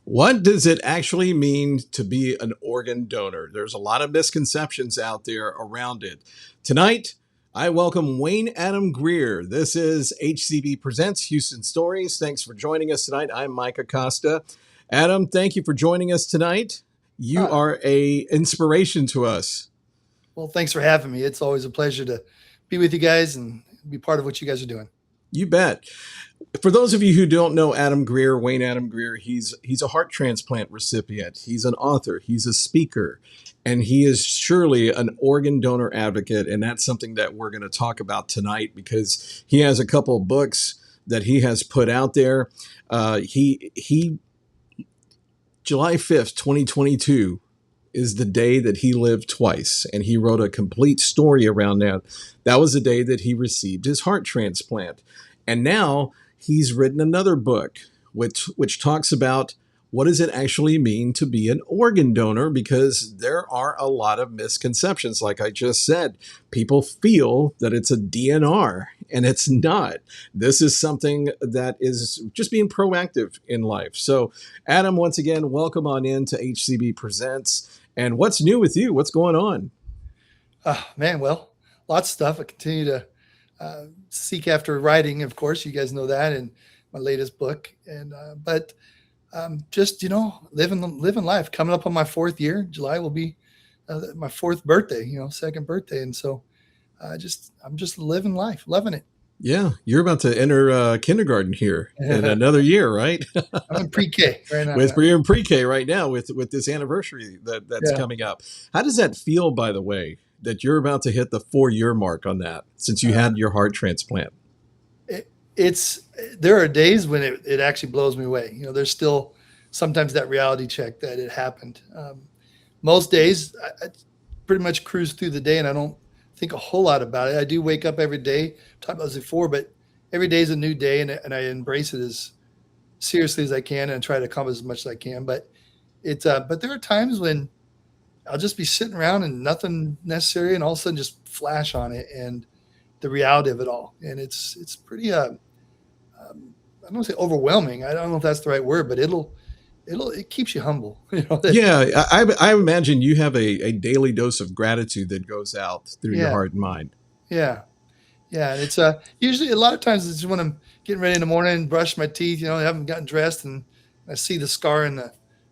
What does it actually mean to be an organ donor? There's a lot of misconceptions out there around it. Tonight, I welcome Wayne Adam Greer. This is HCB Presents Houston Stories. Thanks for joining us tonight. I'm Mike Acosta. Adam, thank you for joining us tonight. You Ah, are a inspiration to us. well, thanks for having me. It's always a pleasure to be with you guys and be part of what you guys are doing. You bet. For those of you who don't know Adam Greer, Wayne Adam Greer, he's a heart transplant recipient. He's an author. He's a speaker, and he is surely an organ donor advocate. And that's something that we're going to talk about tonight because he has a couple of books that he has put out there. He July 5th, 2022 is the day that he lived twice, and he wrote a complete story around that. That was the day that he received his heart transplant. And now he's written another book which talks about what does it actually mean to be an organ donor, because there are a lot of misconceptions. Like I just said, people feel that it's a DNR, and it's not. This is something that is just being proactive in life. So Adam, once again, welcome on in to HCB Presents. And what's new with you? What's going on? Man, well, lots of stuff. I continue to seek after writing, of course. You guys know that in my latest book. But just living life. Coming up on my fourth year. July will be my fourth birthday. Second birthday, and so I'm just living life, loving it. Yeah, you're about to enter kindergarten here in I'm another year, right? in pre-K right now. With Yeah, you're in pre-K right now with this anniversary that's yeah. coming up. How does that feel, by the way, that you're about to hit the 4 year mark on that since you Uh, had your heart transplant? it's there are days when it actually blows me away. There's still sometimes that reality check that it happened. Most days I pretty much cruise through the day and I don't think a whole lot about it. I do wake up every day, talked about this before, but every day is a new day, and I embrace it as seriously as I can and try to accomplish as much as I can. But there are times when I'll just be sitting around and nothing necessary, and all of a sudden just flash on it and the reality of it all, and it's pretty I don't want to say overwhelming. I don't know if that's the right word, but it keeps you humble. That Yeah, I imagine you have a daily dose of gratitude that goes out through your yeah, heart and mind. yeah. Yeah, and it's usually a lot of times it's when I'm getting ready in the morning and brush my teeth. I haven't gotten dressed, and I see the scar in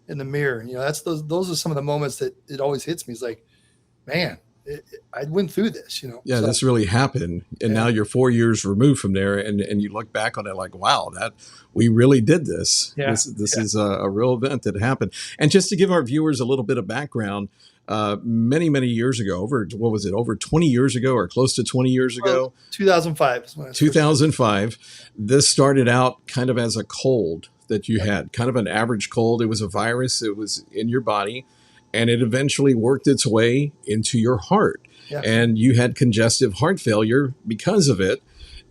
the mirror. That's those are some of the moments that it always hits me. It's like, man, I went through this. Yeah, So this really happened, and yeah, now you're 4 years removed from there, and you look back on it like, wow, that we really did this. yeah, This yeah. is a real event that happened. And just to give our viewers a little bit of background, many years ago, over what was it, over 20 years ago, or close to 20 years Well, ago, 2005 is when I was first. 2005, this started out kind of as a cold that you Yeah, had, kind of an average cold. It was a virus, it was in your body, and it eventually worked its way into your heart. yeah, And you had congestive heart failure because of it.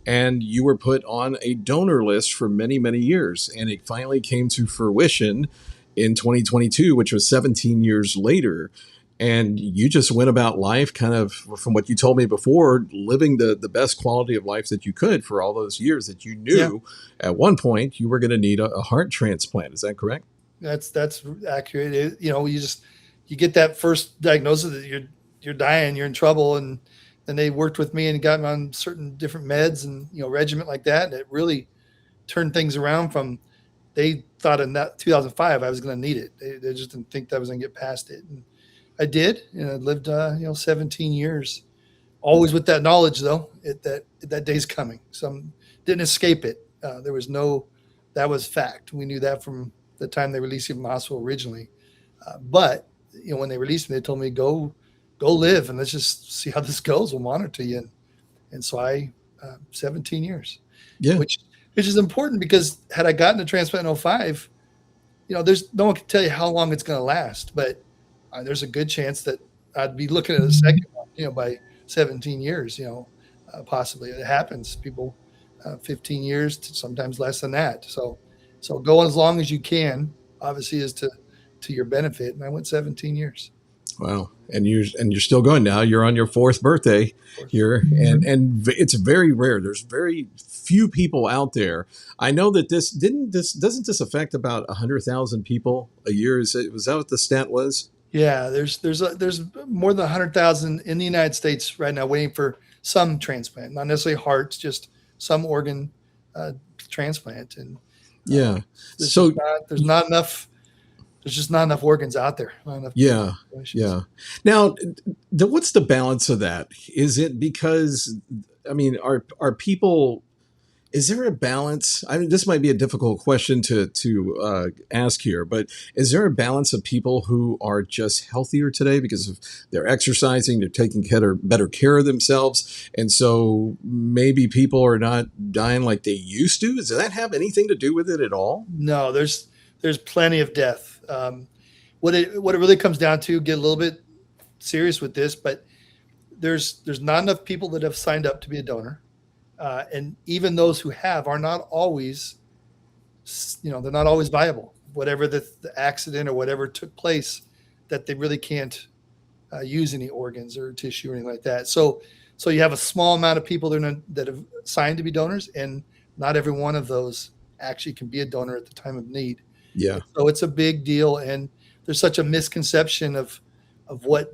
And you were put on a donor list for many years. And it finally came to fruition in 2022, which was 17 years later. And you just went about life kind of, from what you told me before, living the best quality of life that you could for all those years that you yeah. knew at one point you were going to need a heart transplant. Is that correct? That's accurate. You get that first diagnosis that you're dying, you're in trouble, and then they worked with me and got me on certain different meds and regiment like that, and it really turned things around. From they thought in that 2005 I was going to need it. They just didn't think that I was going to get past it, and I did. And I lived 17 years, always with that knowledge though that day's coming. Some didn't escape it. There was no that was fact. We knew that from the time they released me from the hospital originally. But when they released me, they told me go live and let's just see how this goes. We'll monitor you. And so 17 years, Yeah. which is important because had I gotten a transplant in '05, there's no one can tell you how long it's going to last, but there's a good chance that I'd be looking at a second one, by 17 years, possibly it happens. People, 15 years to sometimes less than that. So go as long as you can, obviously is to your benefit. And I went 17 years. Wow. And you're still going now. You're on your fourth birthday Fourth. here, and it's very rare. There's very few people out there. I know that this doesn't this affect about 100,000 people a year? Was that what the stat was? Yeah, there's more than 100,000 in the United States right now waiting for some transplant, not necessarily hearts, just some organ uh, transplant, and uh, Yeah. there's just So not there's not enough there's just not enough organs out there, not enough yeah, donations. yeah. Now, what's the balance of that? Is it because I mean, are people is there a balance? I mean, this might be a difficult question to ask here, but is there a balance of people who are just healthier today because of they're exercising, they're taking better care of themselves, and so maybe people are not dying like they used to? Does that have anything to do with it at all? No, there's plenty of death. What it really comes down to, get a little bit serious with this, but there's not enough people that have signed up to be a donor, and even those who have are not always, they're not always viable. Whatever the accident or whatever took place, that they really can't use any organs or tissue or anything like that. So you have a small amount of people that have signed to be donors, and not every one of those actually can be a donor at the time of need. Yeah, So it's a big deal, and there's such a misconception of what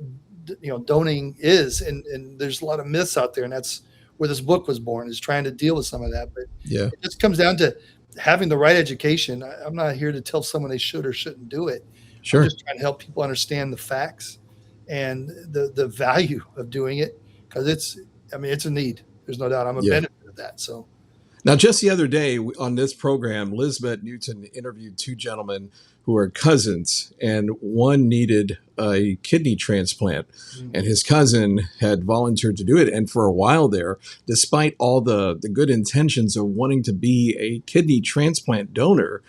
donating is, and there's a lot of myths out there, and that's where this book was born, is trying to deal with some of that. But yeah, it just comes down to having the right education. I'm not here to tell someone they should or shouldn't do it. I'm sure, just trying to help people understand the facts and the value of doing it, because it's a need. There's no doubt. I'm a yeah. benefit of that. So Now, just the other day on this program, Lisbeth Newton interviewed two gentlemen who are cousins, and one needed a kidney transplant, mm, and his cousin had volunteered to do it. And for a while there, despite all the good intentions of wanting to be a kidney transplant donor,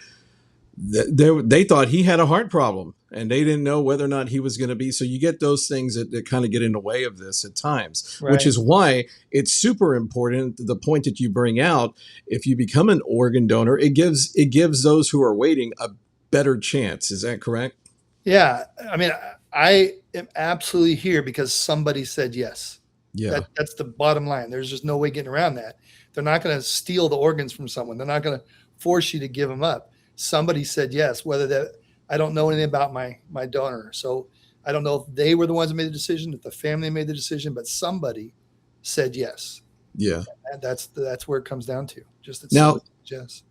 they thought he had a heart problem and they didn't know whether or not he was going to be. So you get those things that kind of get in the way of this at times, which right. is why it's super important. The point that you bring out, if you become an organ donor, it gives those who are waiting a better chance. Is that correct? Yeah, I mean, I am absolutely here because somebody said yes. Yeah, That's the bottom line. There's just no way getting around that. They're not going to steal the organs from someone. They're not going to force you to give them up. Somebody said yes. Whether that, I don't know anything about my donor, so I don't know if they were the ones that made the decision, if the family made the decision, but somebody said yes, yeah. and that's where it comes down to. Just that Now, somebody said yes.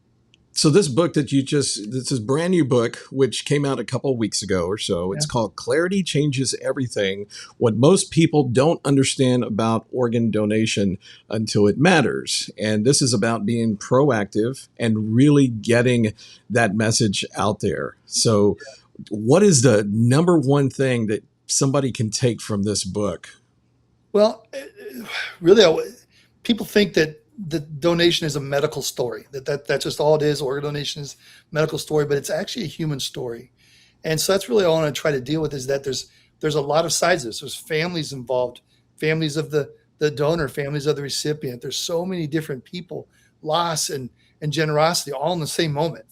so this book that this is brand new book, which came out a couple of weeks ago or so. Yeah. It's called Clarity Changes Everything: What Most People Don't Understand About Organ Donation Until It Matters. And this is about being proactive and really getting that message out there. So what is the number one thing that somebody can take from this book? Well, really, people think that the donation is a medical story. That's just all it is. Organ donation is a medical story, but it's actually a human story. And so that's really all I want to try to deal with, is that there's a lot of sides of this. There's families involved, families of the donor, families of the recipient. There's so many different people, loss and generosity, all in the same moment.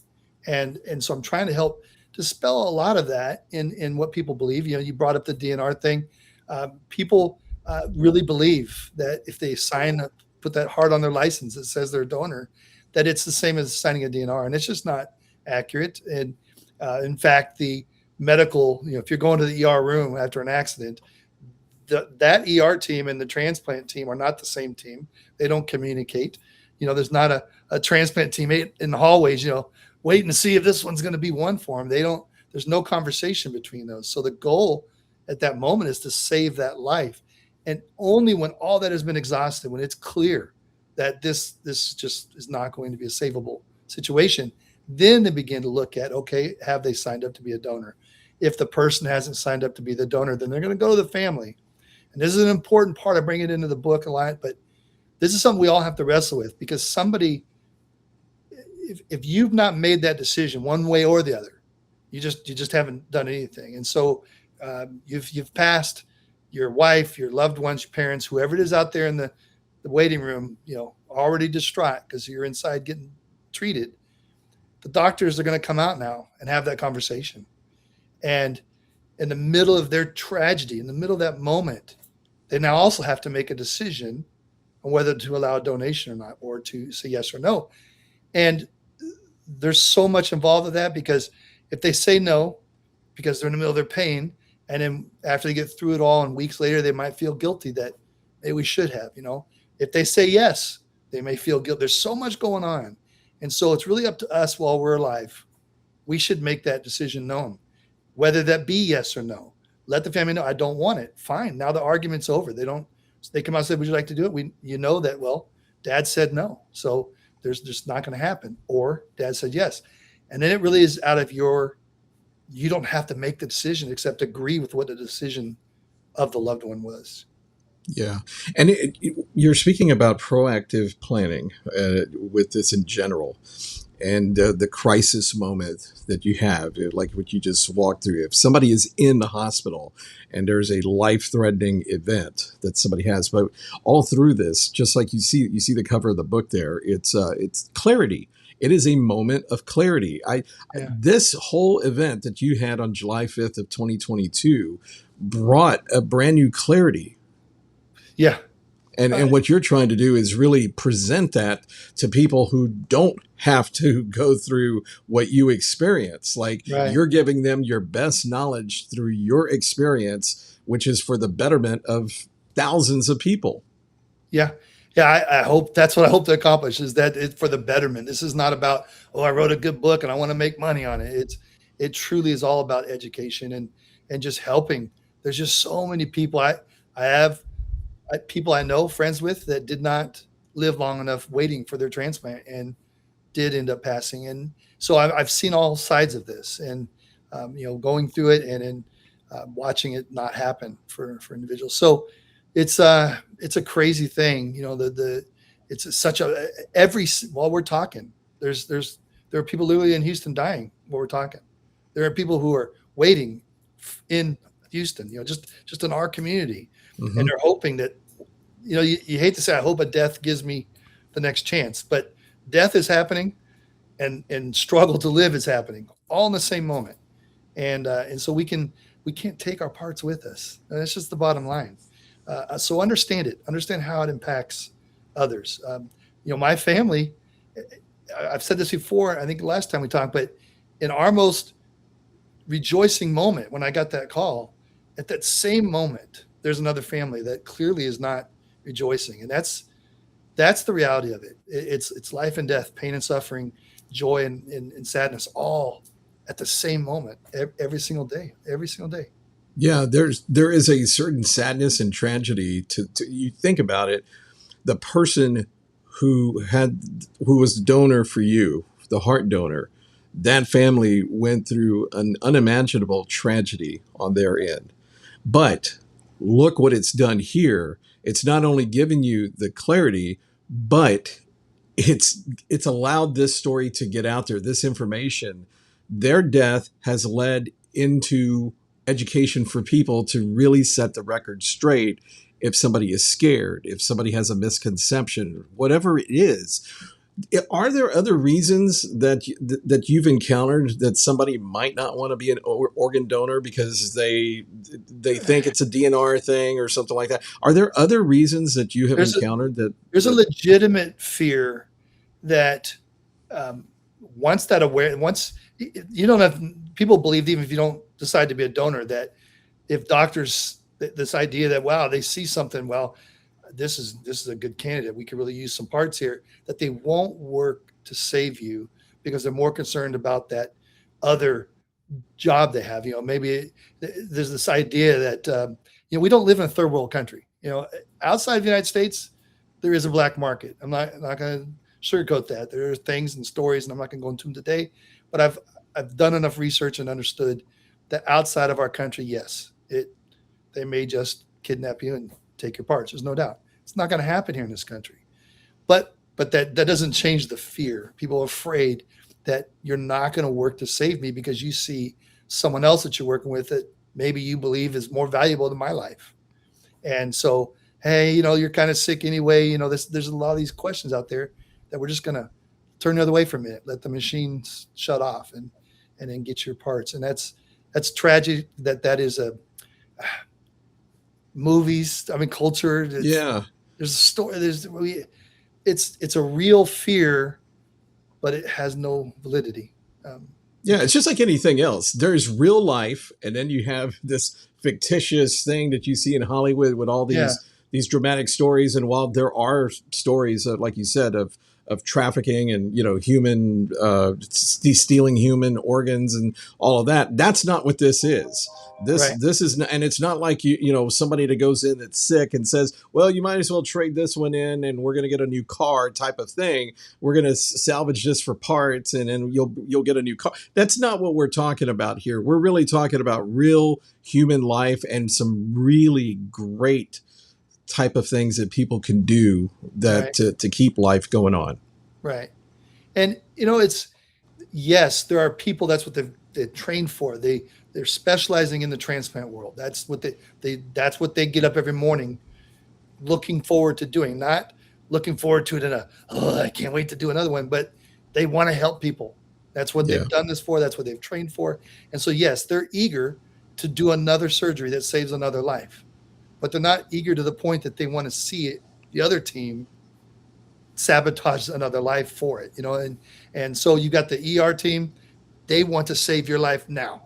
And so I'm trying to help dispel a lot of that in what people believe. You brought up the DNR thing. People really believe that if they sign up, put that heart on their license that says they're a donor, that it's the same as signing a DNR, and it's just not accurate. And in fact, the medical, if you're going to the ER room after an accident, that ER team and the transplant team are not the same team. They don't communicate. There's not a transplant team in the hallways, waiting to see if this one's going to be one for them. They don't. There's no conversation between those. So the goal at that moment is to save that life. And only when all that has been exhausted, when it's clear that this just is not going to be a savable situation, then they begin to look at, okay, have they signed up to be a donor? If the person hasn't signed up to be the donor, then they're going to go to the family. And this is an important part. I bring it into the book a lot, but this is something we all have to wrestle with, because somebody, if you've not made that decision one way or the other, you just haven't done anything. And so you've passed your wife, your loved ones, your parents, whoever it is out there in the waiting room, already distraught because you're inside getting treated. The doctors are going to come out now and have that conversation. And in the middle of their tragedy, in the middle of that moment, they now also have to make a decision on whether to allow a donation or not, or to say yes or no. And there's so much involved with that, because if they say no because they're in the middle of their pain, and then after they get through it all and weeks later they might feel guilty that maybe we should have, if they say yes, they may feel guilt. There's so much going on, and so it's really up to us while we're alive. We should make that decision known, whether that be yes or no. Let the family know, I don't want it. Fine, now the argument's over. They come out and say, would you like to do it? That, well, dad said no, so there's just not going to happen. Or dad said yes. And then it really is out of you don't have to make the decision except agree with what the decision of the loved one was. Yeah. And you're speaking about proactive planning with this in general. And the crisis moment that you have, like what you just walked through. If somebody is in the hospital and there's a life-threatening event that somebody has, but all through this, just like you see the cover of the book there, it's clarity. It is a moment of clarity. Yeah. This whole event that you had on July 5th of 2022 brought a brand new clarity. Yeah. And what you're trying to do is really present that to people who don't have to go through what you experience. Like Right. you're giving them your best knowledge through your experience, which is for the betterment of thousands of people. Yeah. Yeah. I hope that's what I hope to accomplish, is that it's for the betterment. This is not about, oh, I wrote a good book and I want to make money on it. It truly is all about education and just helping. There's just so many people. I have people I know, friends with, that did not live long enough waiting for their transplant and did end up passing. And so I've seen all sides of this, and going through it, and then watching it not happen for individuals. So it's a crazy thing. It's such a while we're talking, there are people literally in Houston dying while we're talking. There are people who are waiting in Houston, just in our community. Mm-hmm. And they're hoping that, you hate to say, I hope a death gives me the next chance, but death is happening, and struggle to live is happening all in the same moment. And so we can't take our parts with us. And that's just the bottom line. So understand how it impacts others. My family, I've said this before, I think the last time we talked, but in our most rejoicing moment, when I got that call, at that same moment, there's another family that clearly is not rejoicing. And that's the reality of it. It's life and death, pain and suffering, joy and sadness, all at the same moment, every single day. Yeah, there is a certain sadness and tragedy to you think about it. The person who was the donor for you, the heart donor, that family went through an unimaginable tragedy on their end. But look what it's done here. It's not only given you the clarity, but it's allowed this story to get out there, this information. Their death has led into education for people to really set the record straight. If somebody is scared, if somebody has a misconception, whatever it is, are there other reasons that you've encountered that somebody might not want to be an organ donor because they think it's a DNR thing or something like that? Are there other reasons that you have encountered that? There's a legitimate fear that once you don't have, people believe, even if you don't decide to be a donor, that if doctors, this idea that, wow, they see something, well, this is a good candidate, we could really use some parts here, that they won't work to save you because they're more concerned about that other job they have. Maybe there's this idea that we don't live in a third world country. Outside of the United States, there is a black market. I'm not going to sugarcoat that. There are things and stories, and I'm not going to go into them today, but I've done enough research and understood that outside of our country, yes, they may just kidnap you and take your parts. There's no doubt. It's not going to happen here in this country. But that doesn't change the fear. People are afraid that you're not going to work to save me because you see someone else that you're working with that maybe you believe is more valuable than my life. And so, hey, you're kind of sick anyway. There's a lot of these questions out there that we're just going to turn the other way for a minute, let the machines shut off and then get your parts. And that's tragic that is a movies. I mean, culture. Yeah. There's a story. It's a real fear, but it has no validity. Um, Yeah, it's just like anything else. There's real life, and then you have this fictitious thing that you see in Hollywood with all yeah, these dramatic stories. And while there are stories, like you said, of trafficking and human stealing human organs and all of that, that's not what this is. right. This is not, and it's not like somebody that goes in that's sick and says, well, you might as well trade this one in, and we're going to get a new car type of thing. We're going to salvage this for parts, and then you'll get a new car. That's not what we're talking about here. We're really talking about real human life and some really great type of things that people can do that Right. to keep life going on. Right. And it's yes, there are people that's what they're trained for. They're specializing in the transplant world. That's what that's what they get up every morning looking forward to doing, not looking forward to it in a, oh, I can't wait to do another one, but they want to help people. That's what Yeah. they've done this for. That's what they've trained for. And so, yes, they're eager to do another surgery that saves another life, but they're not eager to the point that they want to see it, the other team sabotage another life for it, and so you got the ER team, they want to save your life now.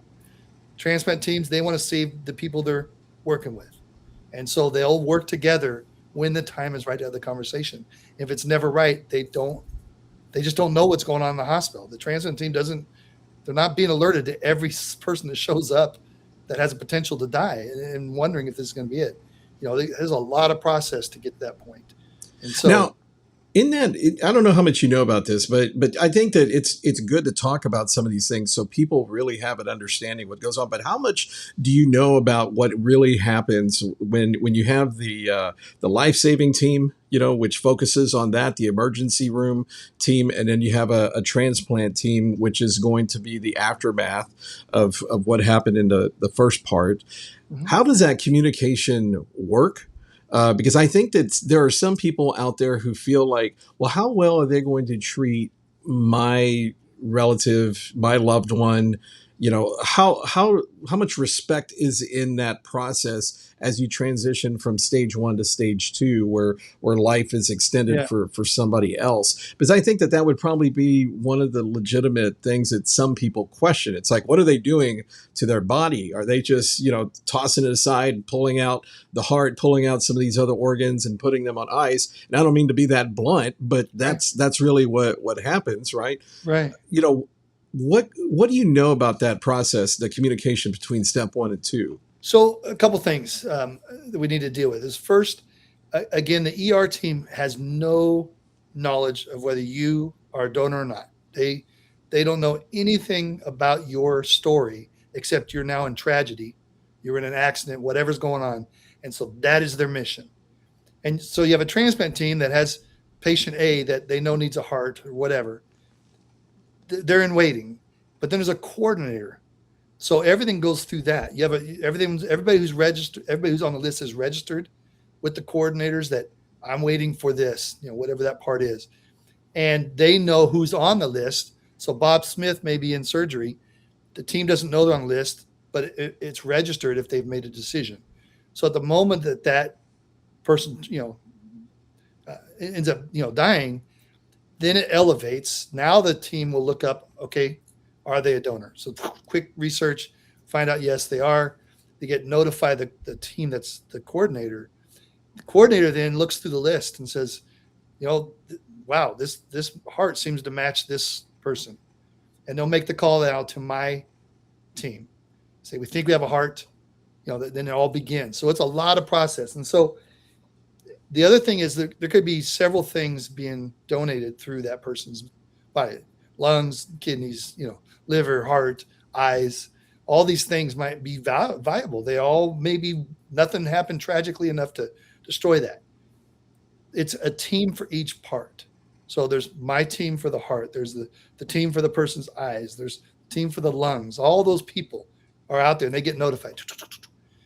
Transplant teams, they want to save the people they're working with. And so they'll work together when the time is right to have the conversation. If it's never right, they just don't know what's going on in the hospital. The transplant team doesn't, they're not being alerted to every person that shows up that has a potential to die and wondering if this is going to be it. There's a lot of process to get to that point. And so, Now, in that, I don't know how much you know about this, but I think that it's good to talk about some of these things so people really have an understanding what goes on. But how much do you know about what really happens when you have the life saving team, which focuses on that, the emergency room team, and then you have a transplant team, which is going to be the aftermath of what happened in the first part. mhm, How does that communication work? Because I think that there are some people out there who feel like, well, how well are they going to treat my relative, my loved one? How much respect is in that process as you transition from stage one to stage two, where life is extended yeah, for somebody else? Because I think that would probably be one of the legitimate things that some people question. It's like, what are they doing to their body? Are they just tossing it aside, pulling out the heart, pulling out some of these other organs and putting them on ice? And I don't mean to be that blunt, but right, that's really what happens, right? right. You know, what do you know about that process, the communication between step one and two? So a couple things that we need to deal with is first, again, the ER team has no knowledge of whether you are a donor or not. They don't know anything about your story except you're now in tragedy, you're in an accident, whatever's going on, and so that is their mission. And so you have a transplant team that has patient A that they know needs a heart or whatever. They're in waiting, but then there's a coordinator, so everything goes through that. You have everybody who's registered, everybody who's on the list is registered with the coordinators that I'm waiting for this, whatever that part is. And they know who's on the list. So Bob Smith may be in surgery. The team doesn't know they're on the list, but it's registered if they've made a decision. So at the moment that person, ends up, dying, then it elevates. Now the team will look up, okay, are they a donor? So quick research, find out, yes, they are. They get notified the team that's the coordinator. The coordinator then looks through the list and says, wow, this heart seems to match this person. And they'll make the call out to my team. Say, we think we have a heart, then it all begins. So it's a lot of process. And so the other thing is there could be several things being donated through that person's body: lungs, kidneys, liver, heart, eyes. All these things might be viable. They all maybe nothing happened tragically enough to destroy that. It's a team for each part. So there's my team for the heart. There's the team for the person's eyes. There's the team for the lungs. All those people are out there and they get notified.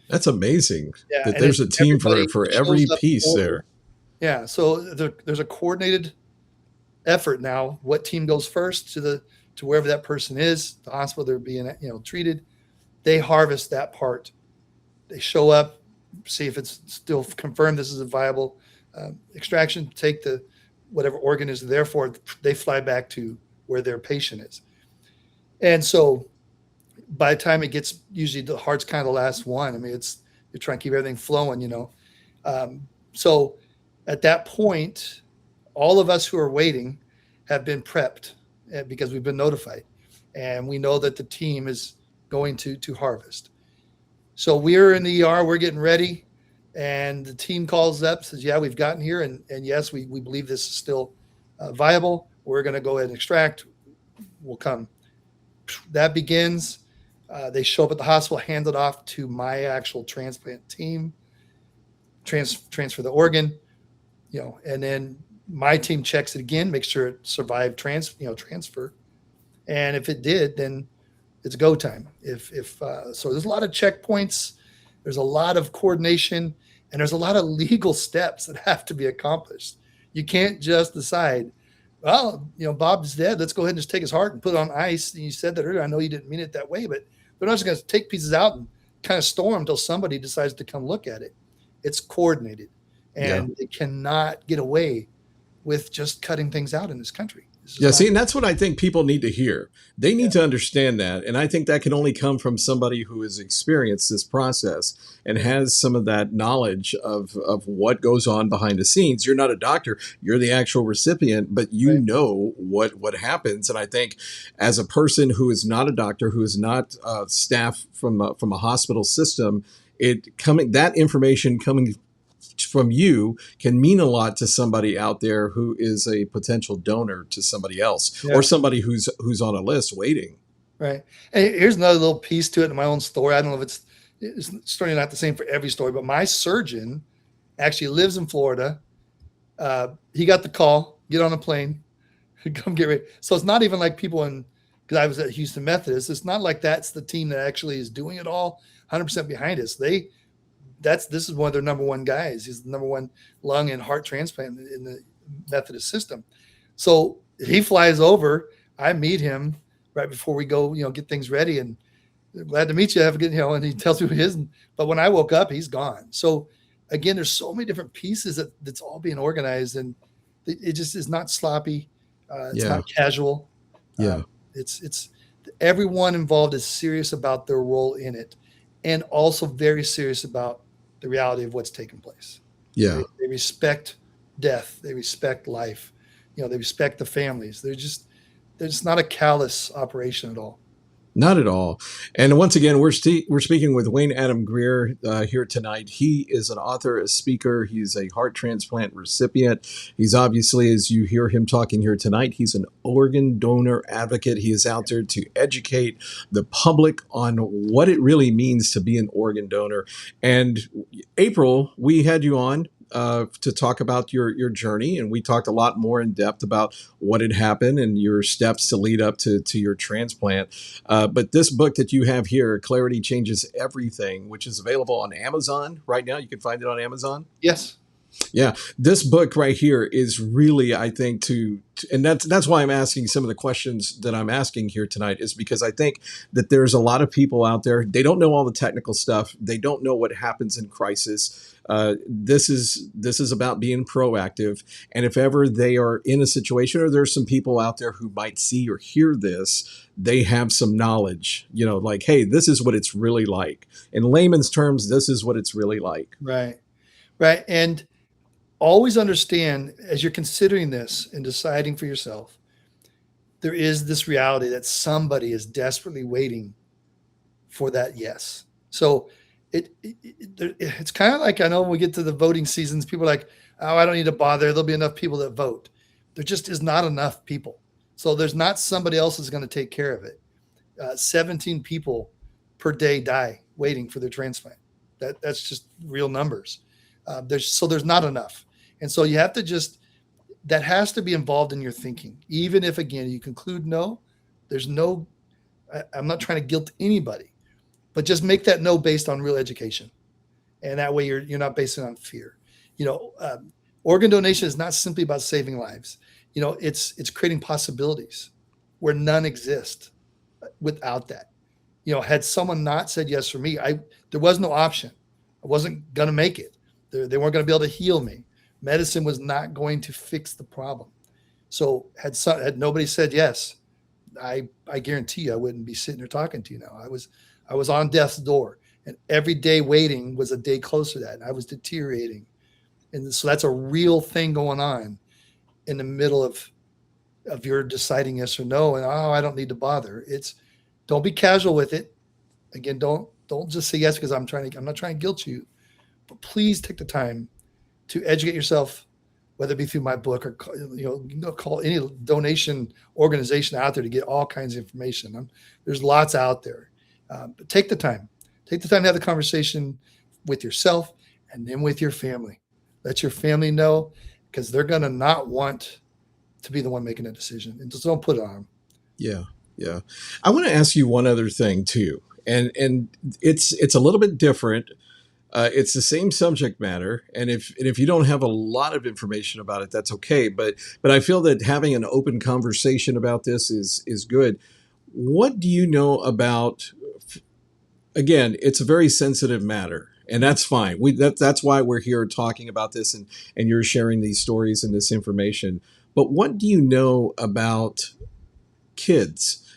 That's amazing Yeah, that and then there's a team everybody for shows every up piece for. there. Yeah, so there's a coordinated effort now. What team goes first to wherever that person is, the hospital they're being treated, They harvest that part. They show up, see if it's still confirmed this is a viable extraction, take the whatever organ is there for, they fly back to where their patient is. And so by the time it gets, usually the heart's kind of the last one. I mean, you're trying to keep everything flowing. So at that point, all of us who are waiting have been prepped because we've been notified, and we know that the team is going to harvest. So we're in the ER, we're getting ready, and the team calls up, says, "Yeah, we've gotten here, and yes, we believe this is still viable. We're going to go ahead and extract. We'll come." That begins. They show up at the hospital, hand it off to my actual transplant team, transfer the organ, and then my team checks it again, make sure it survived transfer, and if it did, then it's go time. If so, there's a lot of checkpoints, there's a lot of coordination, and there's a lot of legal steps that have to be accomplished. You can't just decide, well, Bob's dead. Let's go ahead and just take his heart and put it on ice. And you said that earlier. I know you didn't mean it that way, but they're not just going to take pieces out and kind of store them until somebody decides to come look at it. It's coordinated, Yeah. and it cannot get away with just cutting things out in this country. Yeah, see, and that's what I think people need to hear. They need Yeah. to understand that. And I think that can only come from somebody who has experienced this process and has some of that knowledge of what goes on behind the scenes. You're not a doctor, you're the actual recipient, but you Right. know what happens. And I think as a person who is not a doctor, who is not staff from a hospital system, that information coming from you can mean a lot to somebody out there who is a potential donor to somebody else or Yeah. somebody who's on a list waiting. Right. And here's another little piece to it in my own story. I don't know if it's certainly not the same for every story, but my surgeon actually lives in Florida. He got the call, get on a plane, come get ready. So it's not even like people because I was at Houston Methodist. It's not like that's the team that actually is doing it all 100% behind us. This is one of their number one guys. He's the number one lung and heart transplant in the Methodist system. So he flies over. I meet him right before we go, get things ready, and glad to meet you. Have a good, and he tells me who he is. But when I woke up, he's gone. So again, there's so many different pieces that's all being organized, and it just is not sloppy. It's Yeah. not casual. Yeah. It's everyone involved is serious about their role in it, and also very serious about the reality of what's taking place. Yeah. They respect death. They respect life. They respect the families. They're just not a callous operation at all. Not at all. And once again, we're speaking with Wayne Adam Greer here tonight. He is an author, a speaker. He's a heart transplant recipient. He's obviously, as you hear him talking here tonight, he's an organ donor advocate. He is out there to educate the public on what it really means to be an organ donor. And April, we had you on to talk about your journey, and we talked a lot more in depth about what had happened and your steps to lead up to your transplant. But this book that you have here, Clarity Changes Everything, which is available on Amazon right now, you can find it on Amazon. Yes. Yeah, this book right here is really, I think, and that's why I'm asking some of the questions that I'm asking here tonight, is because I think that there's a lot of people out there, they don't know all the technical stuff, they don't know what happens in crisis. This is about being proactive, and if ever they are in a situation, or there's some people out there who might see or hear this, they have some knowledge, like, hey, this is what it's really like. In layman's terms, this is what it's really like. Right. Right. And always understand, as you're considering this and deciding for yourself, there is this reality that somebody is desperately waiting for that yes. So it's kind of like, I know when we get to the voting seasons, people are like, oh, I don't need to bother. There'll be enough people that vote. There just is not enough people. So there's not somebody else is going to take care of it. 17 people per day die waiting for their transplant. That's just real numbers. There's not enough. And so you have to that has to be involved in your thinking. Even if, again, you conclude no, I'm not trying to guilt anybody, but just make that no based on real education. And that way you're not basing it on fear. Organ donation is not simply about saving lives. It's creating possibilities where none exist without that. Had someone not said yes for me, there was no option. I wasn't going to make it. They weren't going to be able to heal me. Medicine was not going to fix the problem. So had nobody said yes, I guarantee you I wouldn't be sitting here talking to you now. I was on death's door, and every day waiting was a day closer to that. And I was deteriorating, and so that's a real thing going on in the middle of your deciding yes or no. And I don't need to bother. Don't be casual with it. Again, don't just say yes because I'm not trying to guilt you, but please take the time to educate yourself, whether it be through my book or call any donation organization out there to get all kinds of information. There's lots out there, but take the time to have the conversation with yourself and then with your family. Let your family know, because they're going to not want to be the one making a decision, and just don't put it on them. Yeah. Yeah. I want to ask you one other thing too. And it's a little bit different. It's the same subject matter, and if you don't have a lot of information about it, that's okay. But I feel that having an open conversation about this is good. What do you know about? Again, it's a very sensitive matter, and that's fine. That's why we're here talking about this, and you're sharing these stories and this information. But what do you know about kids?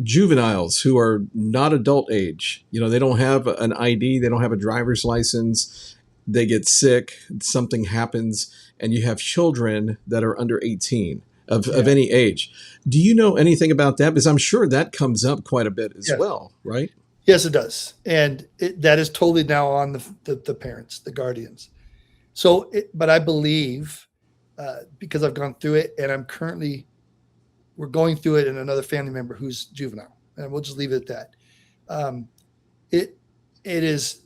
Juveniles who are not adult age. They don't have an ID, they don't have a driver's license, they get sick, something happens, and you have children that are under 18 of any age. Do you know anything about that? Because I'm sure that comes up quite a bit as well, right? Yes, it does. And that is totally now on the parents, the guardians. So, but I believe, because I've gone through it, and we're going through it in another family member who's juvenile, and we'll just leave it at that. It is,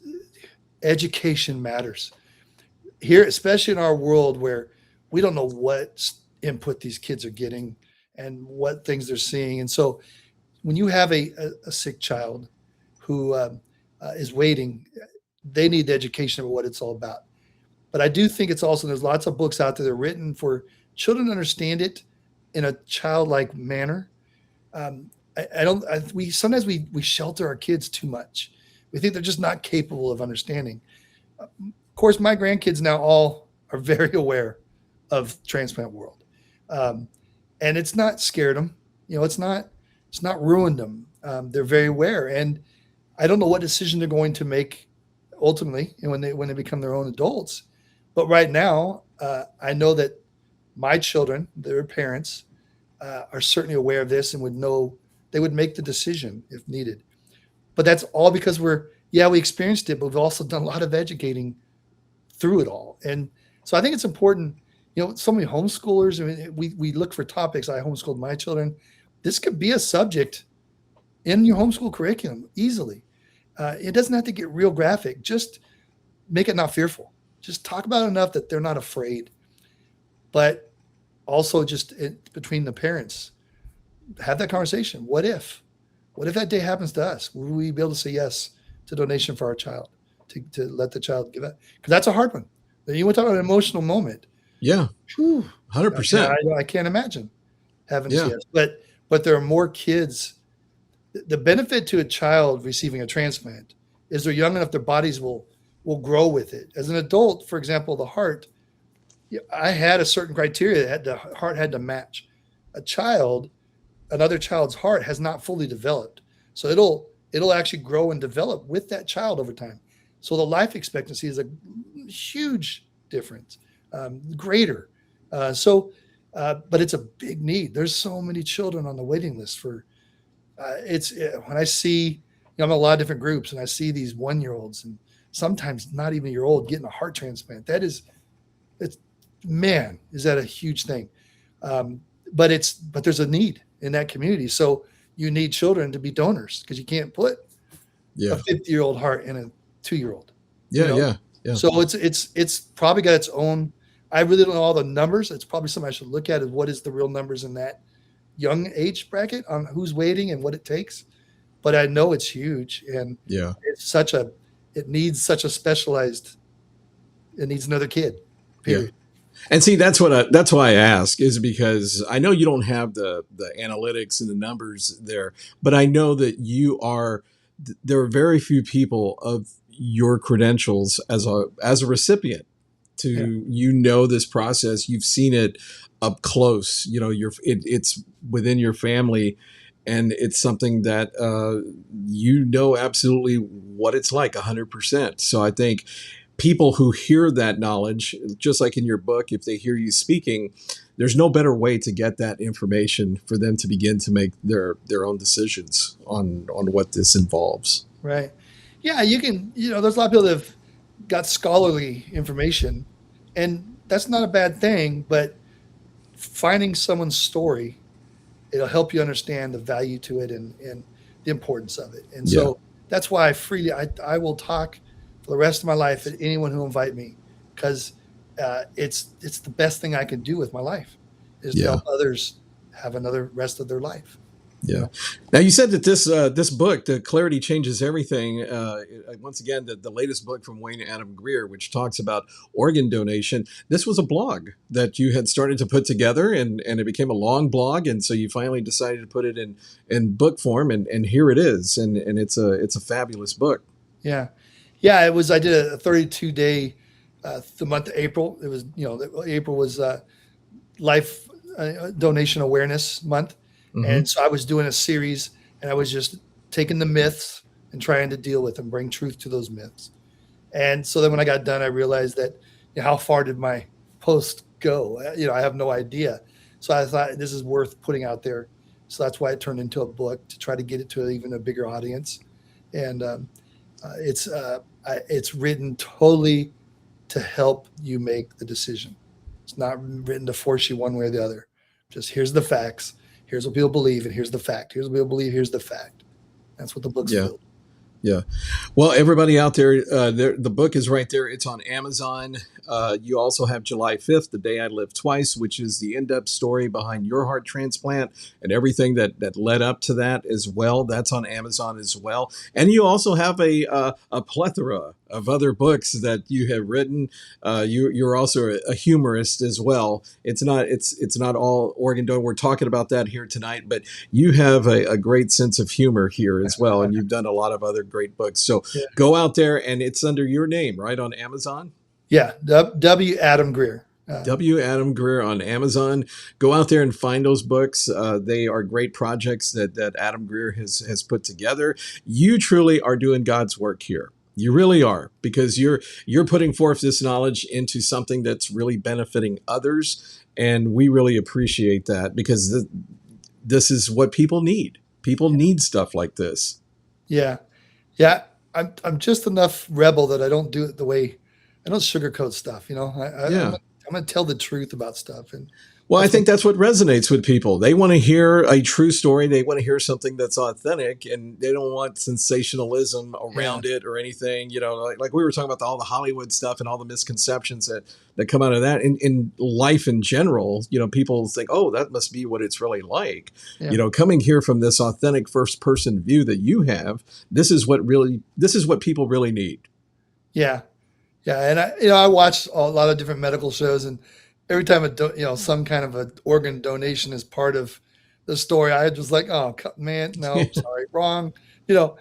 education matters here, especially in our world where we don't know what input these kids are getting and what things they're seeing. And so when you have a sick child who is waiting, they need the education of what it's all about. But I do think there's lots of books out there that are written for children to understand it in a childlike manner. Sometimes we shelter our kids too much. We think they're just not capable of understanding. Of course, my grandkids now all are very aware of transplant world, and it's not scared them. It's not ruined them. They're very aware, and I don't know what decision they're going to make ultimately, and when they become their own adults. But right now, I know that my children, their parents, are certainly aware of this and would know they would make the decision if needed. But that's all because we experienced it, but we've also done a lot of educating through it all. And so I think it's important, so many homeschoolers, I mean, we look for topics. I homeschooled my children. This could be a subject in your homeschool curriculum easily. It doesn't have to get real graphic. Just make it not fearful. Just talk about it enough that they're not afraid. But also just between the parents, have that conversation. What if that day happens to us? Will we be able to say yes to donation for our child, to let the child give it? Because that's a hard one. You want to talk about an emotional moment. Yeah. 100%. I can't imagine having to say yes. But there are more kids. The benefit to a child receiving a transplant is they're young enough, their bodies will grow with it. As an adult, for example, the heart, I had a certain criteria that the heart had to match. Another child's heart has not fully developed. So it'll actually grow and develop with that child over time. So the life expectancy is a huge difference, greater. But it's a big need. There's so many children on the waiting list for, when I see, I'm in a lot of different groups, and I see these 1-year-olds and sometimes not even a year old getting a heart transplant. Is that a huge thing? But there's a need in that community. So you need children to be donors, because you can't put a 50-year-old heart in a 2-year-old. Yeah. So it's probably got its own. I really don't know all the numbers. It's probably something I should look at, is what is the real numbers in that young age bracket on who's waiting and what it takes. But I know it's huge, and it needs such a specialized. It needs another kid. Period. And see, that's why I ask, is because I know you don't have the analytics and the numbers there, but I know that you are. There are very few people of your credentials as a recipient Yeah. to this process. You've seen it up close. It's within your family, and it's something that absolutely what it's like 100%. So I think people who hear that knowledge, just like in your book, if they hear you speaking, there's no better way to get that information for them to begin to make their own decisions on what this involves. Right. Yeah, you can, there's a lot of people that have got scholarly information, and that's not a bad thing, but finding someone's story, it'll help you understand the value to it and the importance of it. And Yeah, so that's why I will talk for the rest of my life at anyone who invite me, because it's the best thing I can do with my life is to yeah. help others have another rest of their life. You Yeah. know, Now you said that this book, "The Clarity Changes Everything," once again, the latest book from Wayne Adam Greer, which talks about organ donation. This was a blog that you had started to put together, and it became a long blog, and so you finally decided to put it in book form, and here it is, and it's a fabulous book. yeah, yeah. It was. I did a 32-day, the month of April. It was, April was Life Donation Awareness Month, Hmm. and so I was doing a series, and I was just taking the myths and trying to deal with them, bring truth to those myths. And so then when I got done, I realized that, how far did my post go? I have no idea. So I thought this is worth putting out there. So that's why it turned into a book to try to get it to even a bigger audience. And it's written totally to help you make the decision. It's not written to force you one way or the other. Just here's the facts. Here's what people believe, and here's the fact. Here's what people believe. Here's the fact. That's what the book's Yeah. filled. Yeah. Well, everybody out there, the book is right there. It's on Amazon. You also have July 5th, The Day I Lived Twice, which is the in depth story behind your heart transplant and everything that led up to that as well. That's on Amazon as well. And you also have a plethora of other books that you have written. You're also a humorist as well. It's not all organ donor. We're talking about that here tonight, but you have a great sense of humor here as well, and you've done a lot of other great books. So Yeah. go out there, and it's under your name, right, on Amazon. Yeah. W. Adam Greer. W. Adam Greer on Amazon. Go out there and find those books. They are great projects that Adam Greer has put together. You truly are doing God's work here. You really are, because you're putting forth this knowledge into something that's really benefiting others, and we really appreciate that, because this is what people need. People need stuff like this. Yeah. Yeah. I'm just enough rebel that I don't do it the way I don't sugarcoat stuff. I'm Yeah. gonna tell the truth about stuff, and Well, I that's what. think that's what resonates with people. They want to hear a true story. They want to hear something that's authentic, and they don't want sensationalism Yeah. around it or anything. Like we were talking about all the Hollywood stuff and all the misconceptions that come out of that. In life in general, people think, oh, that must be what it's really like. Yeah. Coming here from this authentic first person view that you have, this is what people really need. Yeah. Yeah. And I watch a lot of different medical shows, and every time some kind of an organ donation is part of the story, I just like, oh man, no, sorry, wrong. You know,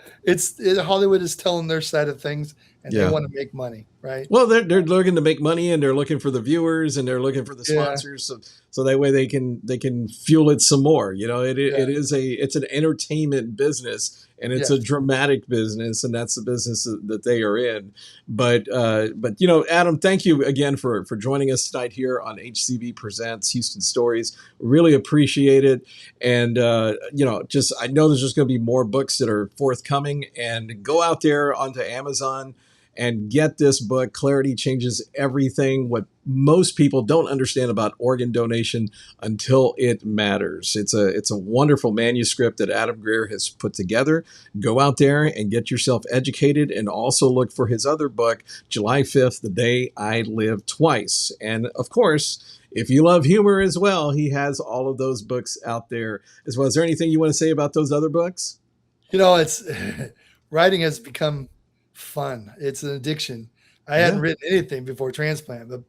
Hollywood is telling their side of things, and they Yeah. want to make money, right? Well, they're looking to make money, and they're looking for the viewers, and they're looking for the Yeah. sponsors, so that way they can fuel it some more. Yeah. It's an entertainment business, and it's a Yes. dramatic business, and that's the business that they are in. But Adam, thank you again for joining us tonight here on HCB Presents Houston Stories. Really appreciate it, and just I know there's just going to be more books that are forthcoming, and go out there onto Amazon and get this book. Clarity Changes Everything. What most people don't understand about organ donation until it matters. It's a wonderful manuscript that Adam Greer has put together. Go out there and get yourself educated, and also look for his other book, July 5th, The Day I Lived Twice. And of course, if you love humor as well, he has all of those books out there as well. Is there anything you want to say about those other books? It's writing has become fun. It's an addiction. I hadn't Yeah. written anything before transplant, but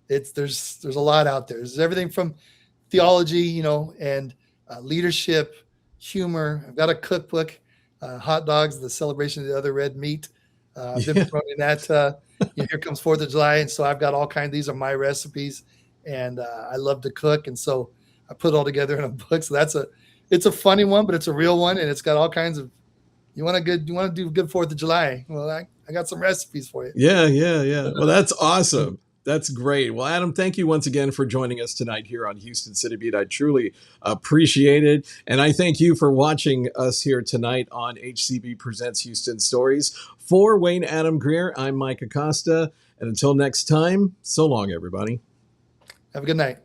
It's there's a lot out there. There's everything from theology, and leadership, humor. I've got a cookbook, hot dogs, the celebration of the other red meat. I've been Yeah. promoting that. Here comes Fourth of July, and so I've got all kinds. These are my recipes, and I love to cook, and so I put it all together in a book. So it's a funny one, but it's a real one, and it's got all kinds of. You want to do good Fourth of July? Well, I got some recipes for you. Yeah, yeah, yeah. Well, that's awesome. That's great. Well, Adam, thank you once again for joining us tonight here on Houston City Beat. I truly appreciate it. And I thank you for watching us here tonight on HCB Presents Houston Stories. For Wayne Adam Greer, I'm Mike Acosta. And until next time, so long, everybody. Have a good night.